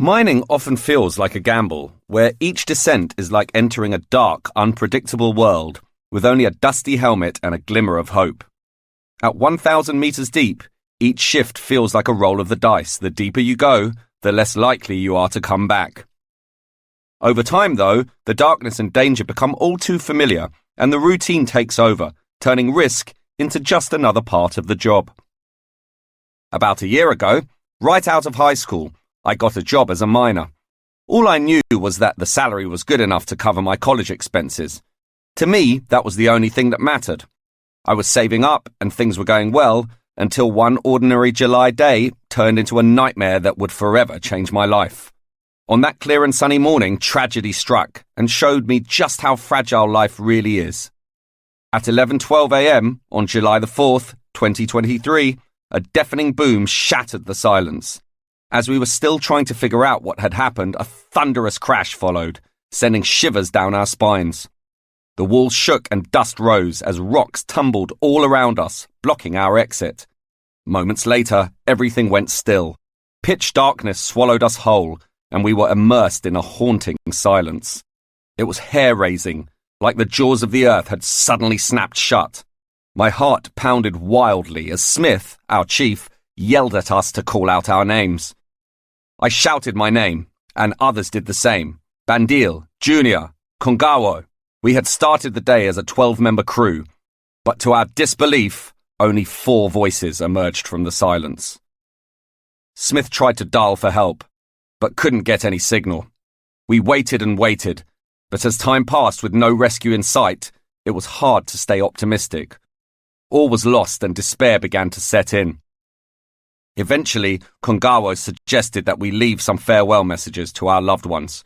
Mining often feels like a gamble, where each descent is like entering a dark, unpredictable world with only a dusty helmet and a glimmer of hope. At 1,000 meters deep, each shift feels like a roll of the dice. The deeper you go, the less likely you are to come back. Over time, though, the darkness and danger become all too familiar, and the routine takes over, turning risk into just another part of the job. About a year ago, right out of high school, I got a job as a miner. All I knew was that the salary was good enough to cover my college expenses. To me, that was the only thing that mattered. I was saving up and things were going well until one ordinary July day turned into a nightmare that would forever change my life. On that clear and sunny morning, tragedy struck and showed me just how fragile life really is. At 11:12 a.m. on July the 4th, 2023, a deafening boom shattered the silence. As we were still trying to figure out what had happened, a thunderous crash followed, sending shivers down our spines. The walls shook and dust rose as rocks tumbled all around us, blocking our exit. Moments later, everything went still. Pitch darkness swallowed us whole, and we were immersed in a haunting silence. It was hair-raising, like the jaws of the earth had suddenly snapped shut. My heart pounded wildly as Smith, our chief, yelled at us to call out our names. I shouted my name, and others did the same. Bandil, Junior, Kongawo. We had started the day as a 12-member crew, but to our disbelief, only 4 voices emerged from the silence. Smith tried to dial for help, but couldn't get any signal. We waited and waited, but as time passed with no rescue in sight, it was hard to stay optimistic. All was lost and despair began to set in. Eventually, Kongawa suggested that we leave some farewell messages to our loved ones.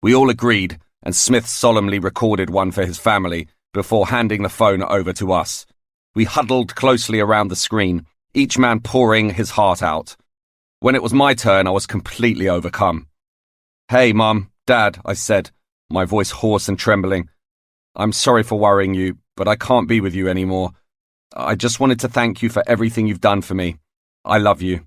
We all agreed, and Smith solemnly recorded one for his family before handing the phone over to us. We huddled closely around the screen, each man pouring his heart out. When it was my turn, I was completely overcome. "Hey, Mum, Dad," I said, my voice hoarse and trembling. "I'm sorry for worrying you, but I can't be with you anymore. I just wanted to thank you for everything you've done for me. I love you."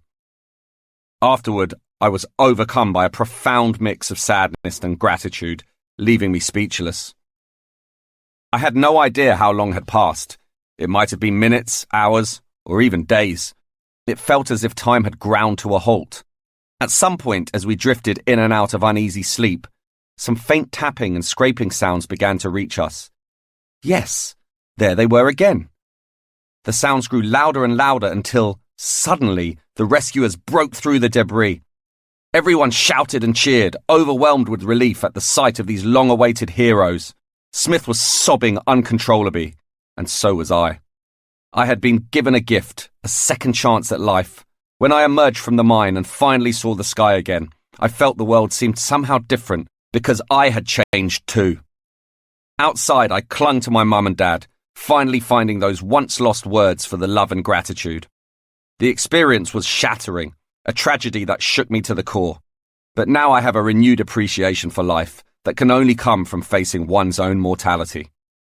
Afterward, I was overcome by a profound mix of sadness and gratitude, leaving me speechless. I had no idea how long had passed. It might have been minutes, hours, or even days. It felt as if time had ground to a halt. At some point, as we drifted in and out of uneasy sleep, some faint tapping and scraping sounds began to reach us. Yes, there they were again. The sounds grew louder and louder until, suddenly, the rescuers broke through the debris. Everyone shouted and cheered, overwhelmed with relief at the sight of these long-awaited heroes. Smith was sobbing uncontrollably, and so was I. I had been given a gift, a second chance at life. When I emerged from the mine and finally saw the sky again, I felt the world seemed somehow different because I had changed too. Outside, I clung to my mum and dad, finally finding those once-lost words for the love and gratitude. The experience was shattering, a tragedy that shook me to the core. But now I have a renewed appreciation for life that can only come from facing one's own mortality.